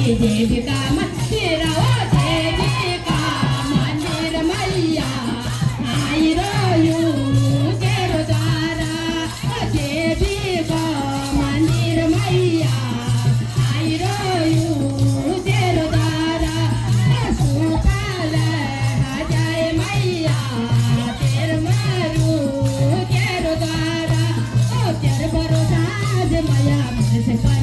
देवी का मंदिर ओ देवी का मंदिर मैया आई रोयू तेरो द्वारा ओ देवी का मंदिर मैया आई रोयू तेरो द्वारा सुकाल जाए मैया तेर मारू तेरो द्वारा ओ तेर भरोसा मैया